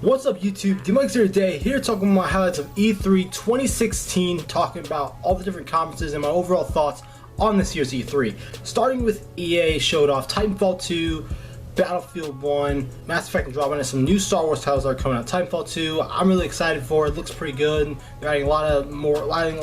What's up YouTube, DMX here today, here talking about my highlights of E3 2016, talking about all the different conferences and my overall thoughts on this year's E3. Starting with EA showed off Titanfall 2, Battlefield 1, Mass Effect Andromeda, and some new Star Wars titles that are coming out. Titanfall 2, I'm really excited for. It looks pretty good. They're adding a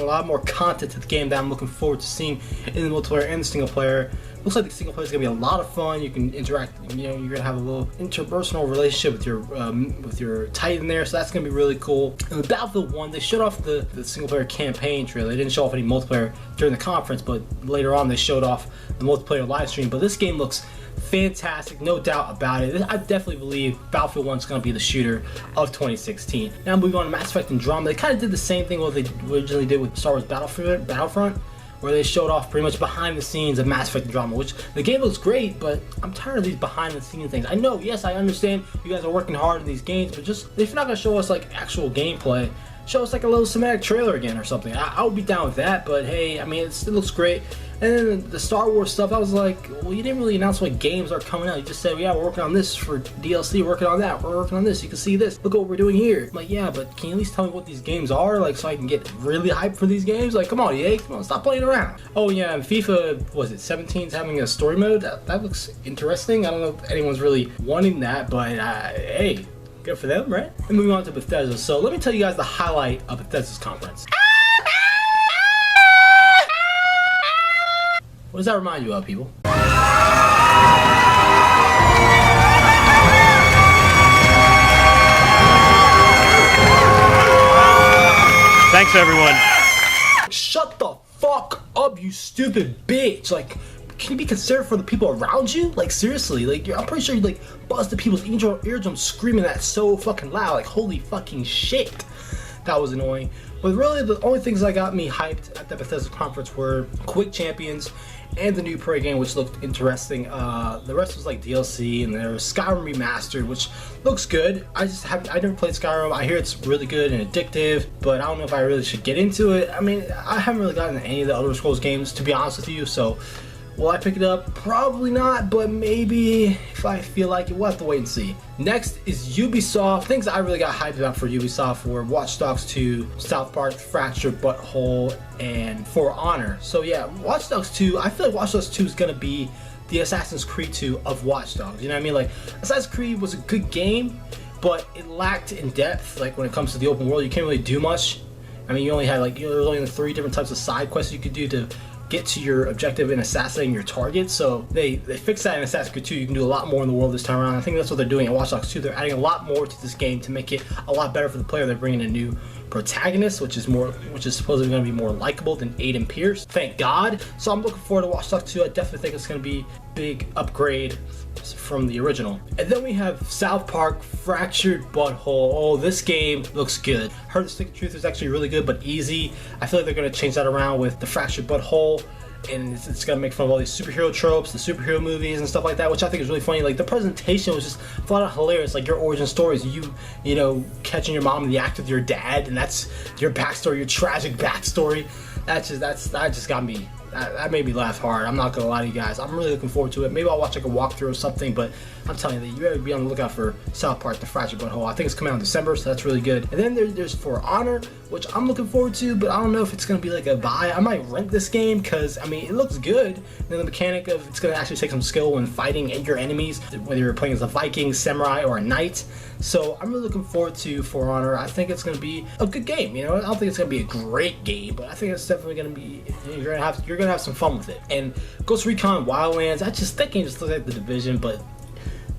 lot more content to the game that I'm looking forward to seeing in the multiplayer and the single player. Looks like the single player is gonna be a lot of fun. You can interact. You know, you're gonna have a little interpersonal relationship with your Titan there, so that's gonna be really cool. And with Battlefield 1, they showed off the single player campaign trailer. They didn't show off any multiplayer during the conference, but later on they showed off the multiplayer live stream. But this game looks fantastic, no doubt about it. I definitely believe Battlefield 1 is going to be the shooter of 2016. Now moving on to Mass Effect Andromeda, they kind of did the same thing what they originally did with Star Wars Battlefront, where they showed off pretty much behind the scenes of Mass Effect Andromeda, which the game looks great, but I'm tired of these behind the scenes things. I know, yes, I understand you guys are working hard in these games, but just if you're not going to show us like actual gameplay, show us like a little cinematic trailer again or something. I would be down with that, but hey, I mean, it looks great. And then the Star Wars stuff, I was like, well, you didn't really announce what games are coming out. You just said, yeah, we're working on this for DLC, we're working on that, we're working on this, you can see this, look what we're doing here. I'm like, yeah, but can you at least tell me what these games are, like, so I can get really hyped for these games? Like, come on, EA, come on, stop playing around. Oh yeah, and FIFA, was it 17's having a story mode? That looks interesting. I don't know if anyone's really wanting that, but hey, good for them, right? And moving on to Bethesda. So let me tell you guys the highlight of Bethesda's conference. What does that remind you of, people? Thanks, everyone. Shut the fuck up, you stupid bitch. Like, can you be considerate for the people around you? Like, seriously, like, I'm pretty sure you like busted people's eardrums screaming that so fucking loud. Like, holy fucking shit. That was annoying. But really, the only things that got me hyped at the Bethesda conference were Quick Champions and the new Prey game, which looked interesting. The rest was like DLC, and there was Skyrim Remastered, which looks good. I never played Skyrim. I hear it's really good and addictive, but I don't know if I really should get into it. I mean, I haven't really gotten into any of the Elder Scrolls games, to be honest with you, so will I pick it up? Probably not, but maybe if I feel like it, we'll have to wait and see. Next is Ubisoft. Things I really got hyped about for Ubisoft were Watch Dogs 2, South Park, Fractured Butthole, and For Honor. So yeah, Watch Dogs 2, I feel like Watch Dogs 2 is gonna be the Assassin's Creed 2 of Watch Dogs. You know what I mean? Like, Assassin's Creed was a good game, but it lacked in depth. Like, when it comes to the open world, you can't really do much. I mean, you only had like, there was only 3 different types of side quests you could do to get to your objective in assassinating your target. So they fixed that in Assassin's Creed 2. You can do a lot more in the world this time around. I think that's what they're doing in Watch Dogs 2. They're adding a lot more to this game to make it a lot better for the player. They're bringing a new protagonist, which is supposedly going to be more likable than Aiden Pierce. Thank God. So I'm looking forward to Watch Dogs 2. I definitely think it's going to be a big upgrade from the original. And then we have South Park Fractured Butthole. Oh, this game looks good. Heard the Stick of Truth is actually really good, but easy. I feel like they're going to change that around with the Fractured Butthole, and it's going to make fun of all these superhero tropes, the superhero movies and stuff like that, which I think is really funny. Like, the presentation was just flat out hilarious. Like, your origin stories, you know, catching your mom in the act with your dad, and that's your backstory, your tragic backstory. That just got me. That made me laugh hard. I'm not gonna lie to you guys. I'm really looking forward to it. Maybe I'll watch like a walkthrough or something, but I'm telling you that you better be on the lookout for South Park: The Fractured Butthole. I think it's coming out in December, so that's really good. And then there's For Honor, which I'm looking forward to, but I don't know if it's gonna be like a buy. I might rent this game because, I mean, it looks good. And then the mechanic of it's gonna actually take some skill when fighting your enemies, whether you're playing as a Viking, samurai, or a knight. So I'm really looking forward to For Honor. I think it's gonna be a good game. You know, I don't think it's gonna be a great game, but I think it's definitely gonna be. You're gonna have some fun with it. And Ghost Recon Wildlands, that game just looks like The Division, but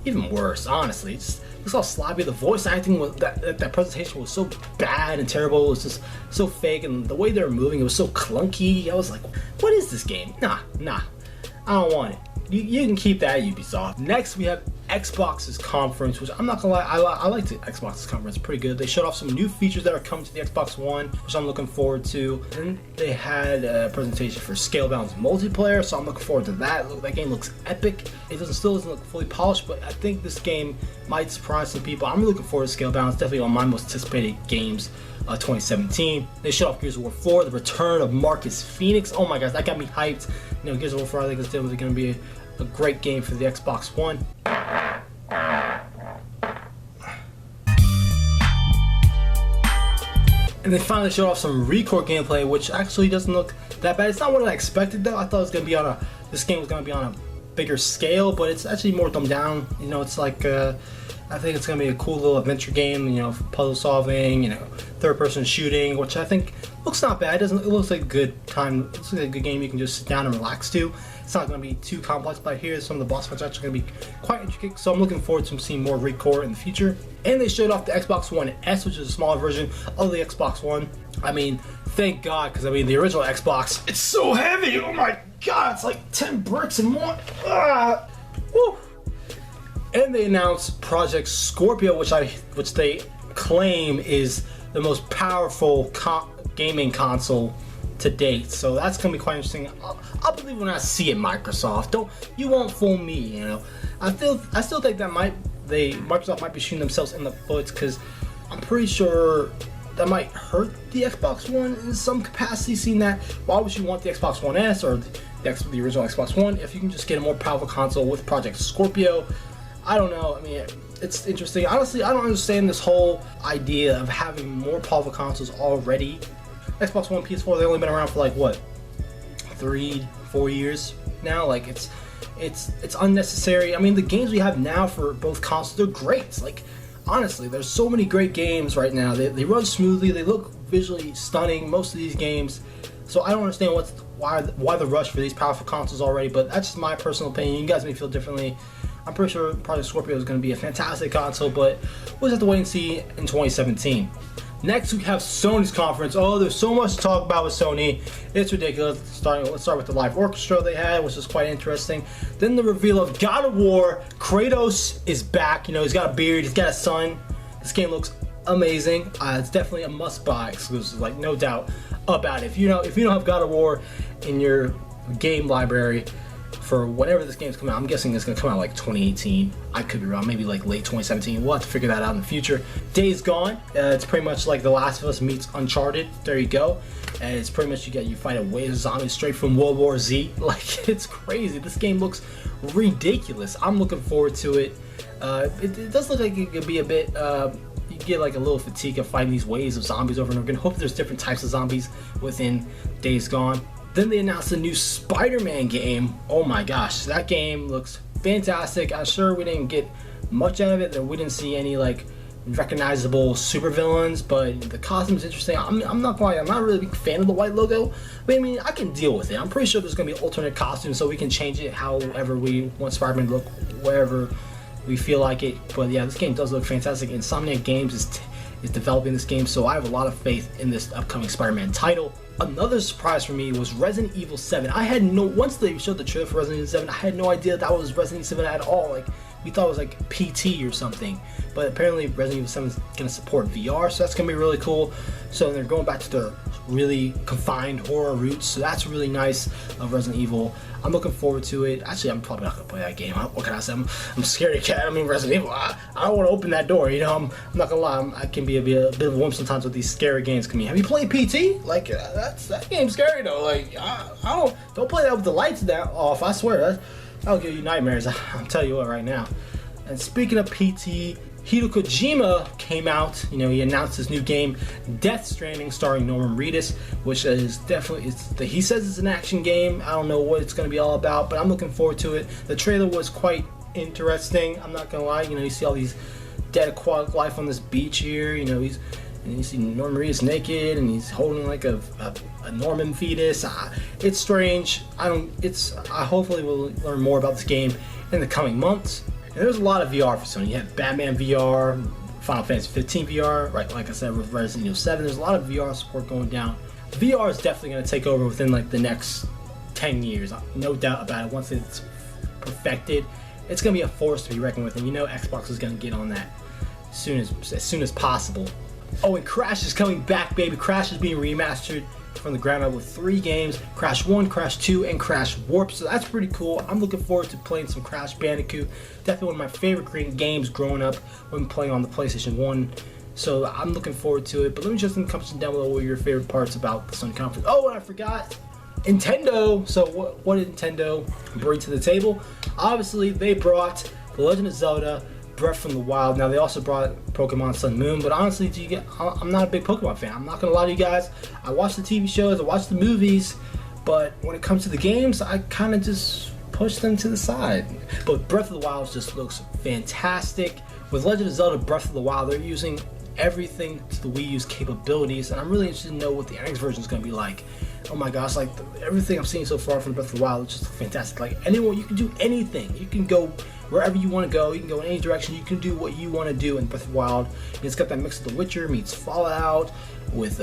even worse, honestly. It looks all sloppy. The voice acting was that presentation was so bad and terrible. It was just so fake, and the way they were moving, it was so clunky. I was like, what is this game? Nah, I don't want it. You can keep that, Ubisoft. Next, we have Xbox's conference, which I'm not gonna lie, I liked it. Xbox's conference, pretty good. They showed off some new features that are coming to the Xbox One, which I'm looking forward to. And they had a presentation for Scalebound's multiplayer, so I'm looking forward to that. That game looks epic. It still doesn't look fully polished, but I think this game might surprise some people. I'm really looking forward to Scalebound. It's definitely one of my most anticipated games 2017. They showed off Gears of War 4, the return of Marcus Phoenix. Oh my gosh, that got me hyped. You know, Gears of War 4, I think it's definitely going to be a great game for the Xbox One. And they finally showed off some Record gameplay, which actually doesn't look that bad. It's not what I expected though. I thought it was gonna be this game was gonna be on a bigger scale, but it's actually more dumbed down. You know, it's like I think it's gonna be a cool little adventure game. You know, puzzle solving. You know, third-person shooting, which I think looks not bad. It looks like a good time. It's like a good game you can just sit down and relax to. It's not gonna be too complex, but I hear some of the boss fights are actually gonna be quite intricate. So I'm looking forward to seeing more Record in the future. And they showed off the Xbox One S, which is a smaller version of the Xbox One. I mean, thank God, because I mean the original Xbox, it's so heavy. Oh my God, it's like 10 bricks and more. Woo. And they announced Project Scorpio, which they claim is the most powerful gaming console to date. So that's gonna be quite interesting. I'll believe when I see it, Microsoft. You won't fool me. You know, I still think that Microsoft might be shooting themselves in the foot, because I'm pretty sure that might hurt the Xbox One in some capacity. Seeing that, why would you want the Xbox One S or the original Xbox One if you can just get a more powerful console with Project Scorpio? I don't know. I mean, it's interesting. Honestly, I don't understand this whole idea of having more powerful consoles already. Xbox One, PS4, they've only been around for like what, 3-4 years now. Like it's unnecessary. I mean, the games we have now for both consoles, they're great. Like honestly, there's so many great games right now. They run smoothly. They look visually stunning. Most of these games. So I don't understand why the rush for these powerful consoles already. But that's just my personal opinion. You guys may feel differently. I'm pretty sure Project Scorpio is going to be a fantastic console, but we'll just have to wait and see in 2017. Next, we have Sony's conference. Oh, there's so much to talk about with Sony. It's ridiculous. Let's start with the live orchestra they had, which is quite interesting. Then the reveal of God of War. Kratos is back. You know, he's got a beard. He's got a son. This game looks amazing. It's definitely a must-buy exclusive, like no doubt about it. If you don't have God of War in your game library for whenever this game's coming out, I'm guessing it's gonna come out like 2018. I could be wrong, maybe like late 2017. We'll have to figure that out in the future. Days Gone. It's pretty much like The Last of Us meets Uncharted. There you go. And it's pretty much you fight a wave of zombies straight from World War Z. Like, it's crazy. This game looks ridiculous. I'm looking forward to it. It does look like it could be a bit. You get like a little fatigue of fighting these waves of zombies over and over again. Hope there's different types of zombies within Days Gone. Then they announced a new Spider-Man game. Oh my gosh, that game looks fantastic. I'm sure we didn't get much out of it. We didn't see any like recognizable supervillains, but the costume's interesting. I'm not gonna lie, I'm not really a big fan of the white logo, but I mean, I can deal with it. I'm pretty sure there's gonna be alternate costumes, so we can change it however we want Spider-Man to look, wherever we feel like it. But yeah, this game does look fantastic. Insomniac Games is developing this game, so I have a lot of faith in this upcoming Spider-Man title. Another surprise for me was Resident Evil 7. Once they showed the trailer for Resident Evil 7, I had no idea that was Resident Evil 7 at all. Like, we thought it was like PT or something, but apparently Resident Evil 7 is going to support VR, so that's going to be really cool. So they're going back to their really confined horror roots, so that's really nice of Resident Evil. I'm looking forward to it. Actually, I'm probably not going to play that game. What can I say? I'm scared of cat. I mean, Resident Evil. I don't want to open that door. You know, I'm not going to lie. I can be a bit of a wimp sometimes with these scary games. Have you played PT? Like, that game's scary though. Like, I don't play that with the lights down off. I swear, that'll give you nightmares. I'll tell you what right now. And speaking of PT, Hideo Kojima came out. You know, he announced his new game, Death Stranding, starring Norman Reedus, which is definitely, he says it's an action game. I don't know what it's going to be all about, but I'm looking forward to it. The trailer was quite interesting. I'm not going to lie. You know, you see all these dead aquatic life on this beach here. You know, and you see Norman Reedus naked, and he's holding like a Norman fetus. It's strange. I hopefully will learn more about this game in the coming months. And there's a lot of VR for Sony. You have Batman VR, Final Fantasy 15 VR, right? Like I said, with Resident Evil 7, there's a lot of VR support going down. VR is definitely going to take over within like the next 10 years, no doubt about it. Once it's perfected, it's going to be a force to be reckoned with, and you know Xbox is going to get on that as soon as possible. Oh, and Crash is coming back, baby. Crash is being remastered from the ground up with 3 games: Crash 1, Crash 2, and Crash Warp. So that's pretty cool. I'm looking forward to playing some Crash Bandicoot. Definitely one of my favorite games growing up when playing on the PlayStation 1. So I'm looking forward to it. But let me just in the comments down below what your favorite parts about the Sony conference. Oh, and I forgot, Nintendo. So what did Nintendo bring to the table? Obviously, they brought The Legend of Zelda Breath from the Wild. Now they also brought Pokemon Sun and Moon, but honestly, I'm not a big Pokemon fan. I'm not gonna lie to you guys. I watch the TV shows, I watch the movies, but when it comes to the games, I kind of just push them to the side. But Breath of the Wild just looks fantastic. With Legend of Zelda Breath of the Wild, they're using everything to the Wii U's capabilities, and I'm really interested to know what the NX version is going to be like. Oh my gosh, like everything I'm seeing so far from Breath of the Wild is just fantastic. Like anyone, you can do anything. You can go wherever you want to go. You can go in any direction. You can do what you want to do in Breath of the Wild. And it's got that mix of The Witcher meets Fallout with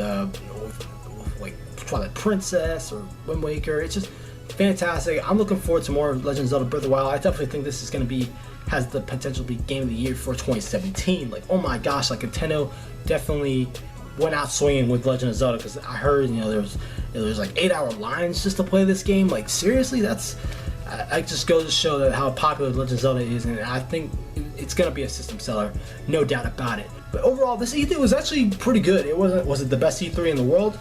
like Twilight Princess or Wind Waker. It's just fantastic. I'm looking forward to more Legend of Zelda Breath of the Wild. I definitely think this is going to be, has the potential to be Game of the Year for 2017. Like, oh my gosh, like Nintendo definitely went out swinging with Legend of Zelda, because I heard, you know, there's like 8-hour lines just to play this game. Like seriously, that's, I just goes to show that how popular Legend of Zelda is, and I think it's gonna be a system seller, no doubt about it. But overall, this E3 was actually pretty good. Was it the best E3 in the world?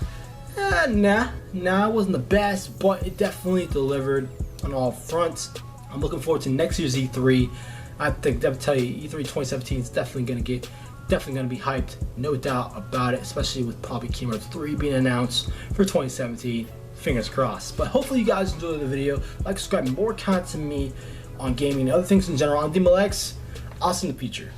Nah, it wasn't the best, but it definitely delivered on all fronts. I'm looking forward to next year's E3. I think, I'll tell you, E3 2017 is definitely going to be hyped, no doubt about it, especially with probably Kingdom Hearts 3 being announced for 2017. Fingers crossed. But hopefully you guys enjoyed the video. Like, subscribe, more content to me on gaming and other things in general. I'm DMLX. I'll see you in the future.